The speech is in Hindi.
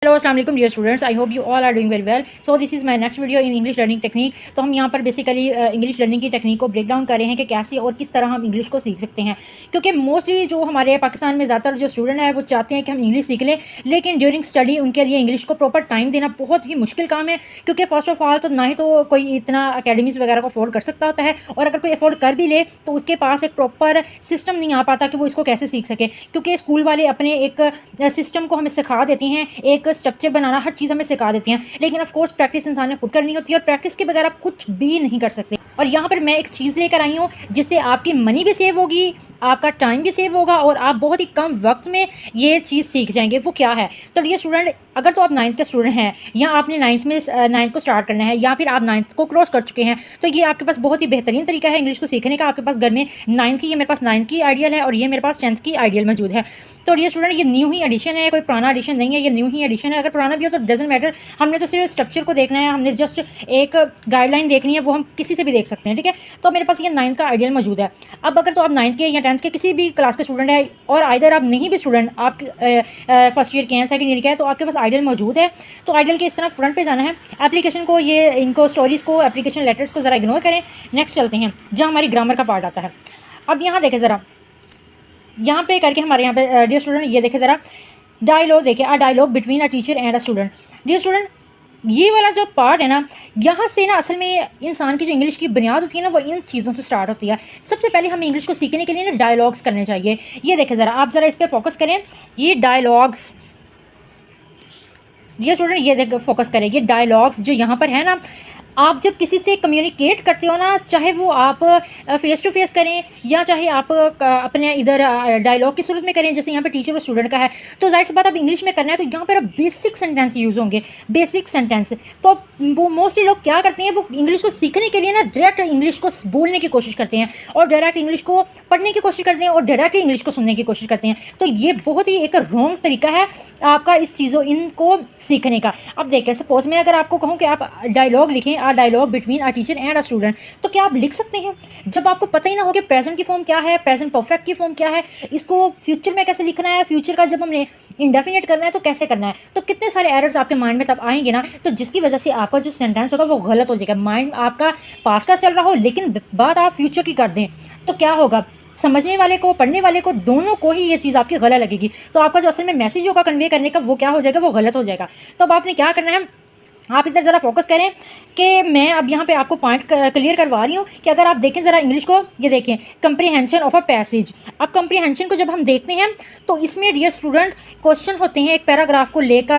हेलो अस्सलाम वालेकुम dear students, I hope you all are doing very well. So this is my next video in English learning technique. तो हम यहाँ पर बेसिकली इंग्लिश लर्निंग की टेक्निक को ब्रेक डाउन कर रहे हैं कि कैसे और किस तरह हम इंग्लिश को सीख सकते हैं, क्योंकि मोस्टली जो हमारे पाकिस्तान में ज़्यादातर जो स्टूडेंट है वो चाहते हैं कि हम इंग्लिश सीख लें, लेकिन ड्यूरिंग स्टडी उनके लिए इंग्लिश को प्रॉपर टाइम देना बहुत ही मुश्किल काम है। क्योंकि फर्स्ट ऑफ ऑल तो ना ही तो कोई इतना अकेडमीज़ वगैरह को अफोर्ड कर सकता होता है, और अगर कोई अफोर्ड कर भी ले तो उसके पास एक प्रॉपर सिस्टम नहीं आ पाता कि वो इसको कैसे सीख सके। क्योंकि स्कूल वाले अपने एक सिस्टम को हमें सिखा देते हैं, एक स्ट्रक्चर बनाना, हर चीज़ हमें सिखा देती हैं, लेकिन ऑफ कोर्स प्रैक्टिस इंसान ने खुद करनी होती है, और प्रैक्टिस के बगैर आप कुछ भी नहीं कर सकते। और यहाँ पर मैं एक चीज़ लेकर आई हूँ जिससे आपकी मनी भी सेव होगी, आपका टाइम भी सेव होगा, और आप बहुत ही कम वक्त में ये चीज़ सीख जाएंगे। वो क्या है? तो ये स्टूडेंट, अगर तो आप 9th के स्टूडेंट हैं, या आपने 9th को स्टार्ट करना है, या फिर आप 9th को क्रॉस कर चुके हैं, तो ये आपके पास बहुत ही बेहतरीन तरीका है इंग्लिश को सीखने का। आपके पास घर में 9th की, ये मेरे पास 9th की आइडियल है, और ये मेरे पास 10th की आइडियल मौजूद है। तो ये स्टूडेंट, ये न्यू ही एडिशन है, कोई पुराना एडिशन नहीं है, ये न्यू ही एडिशन है। अगर पुराना भी हो तो डजेंट मैटर, हमने तो सिर्फ स्ट्रक्चर को देखना है, हमने जस्ट एक गाइडलाइन देखनी है, वो हम किसी से भी देख सकते हैं, ठीक है। तो मेरे पास ये 9th का आइडियल मौजूद है। अब अगर तो आप 9th के या 10th के किसी भी क्लास के स्टूडेंट है, और आइदर आप नहीं भी स्टूडेंट, आप फर्स्ट ईयर के हैं, सेकंड ईयर के हैं, तो आपके पास आइडियल मौजूद है। तो आइडियल के इस तरह फ्रंट पे जाना है, एप्लीकेशन को, ये इनको स्टोरीज़ को, एप्लीकेशन लेटर्स को ज़रा इग्नोर करें। नेक्स्ट चलते हैं जहाँ हमारी ग्रामर का पार्ट आता है। अब यहाँ देखें ज़रा, यहाँ पे करके हमारे यहाँ पे डियर स्टूडेंट, ये देखें ज़रा, डायलॉग देखिए, a dialogue between a teacher and a student. Dear student, ये वाला जो पार्ट है ना, यहाँ से ना असल में इंसान की जो इंग्लिश की बुनियाद होती है ना, वो इन चीज़ों से स्टार्ट होती है। सबसे पहले हमें इंग्लिश को सीखने के लिए ना डायलॉग्स करने चाहिए। ये देखें ज़रा, आप ज़रा इस पर फोकस करें, ये डायलॉग्स, ये स्टूडेंट ये देख फोकस करें, ये डायलॉग्स जो यहाँ पर है ना, आप जब किसी से कम्युनिकेट करते हो ना, चाहे वो आप फेस टू फेस करें, या चाहे आप अपने इधर डायलॉग की सूरत में करें, जैसे यहाँ पे टीचर और स्टूडेंट का है, तो जाहिर सी बात अब इंग्लिश में करना है, तो यहाँ पर बेसिक सेंटेंस यूज़ होंगे, बेसिक सेंटेंस। तो वो मोस्टली लोग क्या करते हैं, वो इंग्लिश को सीखने के लिए ना डायरेक्ट इंग्लिश को बोलने की कोशिश करते हैं, और डायरेक्ट इंग्लिश को पढ़ने की कोशिश करते हैं, और डायरेक्ट इंग्लिश को सुनने की कोशिश करते हैं। तो ये बहुत ही एक रॉन्ग तरीका है आपका इस चीज़ों इनको सीखने का। अब देखिए, सपोज मैं अगर आपको कहूँ कि आप डायलॉग लिखें, dialogue between a teacher and a student, तो क्या आप लिख सकते हैं? जब आपको पता ही ना हो कि प्रेजेंट की फॉर्म क्या है, प्रेजेंट परफेक्ट की फॉर्म क्या है, इसको फ्यूचर में कैसे लिखना है, फ्यूचर का जब हमने इंडेफिनिट करना है तो कैसे करना है, तो कितने सारे एरर्स आपके माइंड में तब आएंगे ना, तो जिसकी वजह से आपका जो सेंटेंस होगा वो गलत हो जाएगा। माइंड आपका पास्ट का चल रहा हो, लेकिन बात आप फ्यूचर की कर दें, तो क्या होगा? समझने वाले को, पढ़ने वाले को, दोनों को ही ये चीज़ आपकी गलत लगेगी। तो आपका जो असल में मैसेज होगा कन्वे करने का, वो क्या हो जाएगा? वो गलत हो जाएगा। तो अब आपने क्या करना है, आप इधर ज़रा फोकस करें कि मैं अब यहाँ पे आपको पॉइंट क्लियर करवा रही हूँ कि अगर आप देखें ज़रा इंग्लिश को, ये देखें, कंप्रीहेंशन ऑफ अ पैसेज। अब कंप्रीहेंशन को जब हम देखते हैं, तो इसमें डियर स्टूडेंट क्वेश्चन होते हैं एक पैराग्राफ को लेकर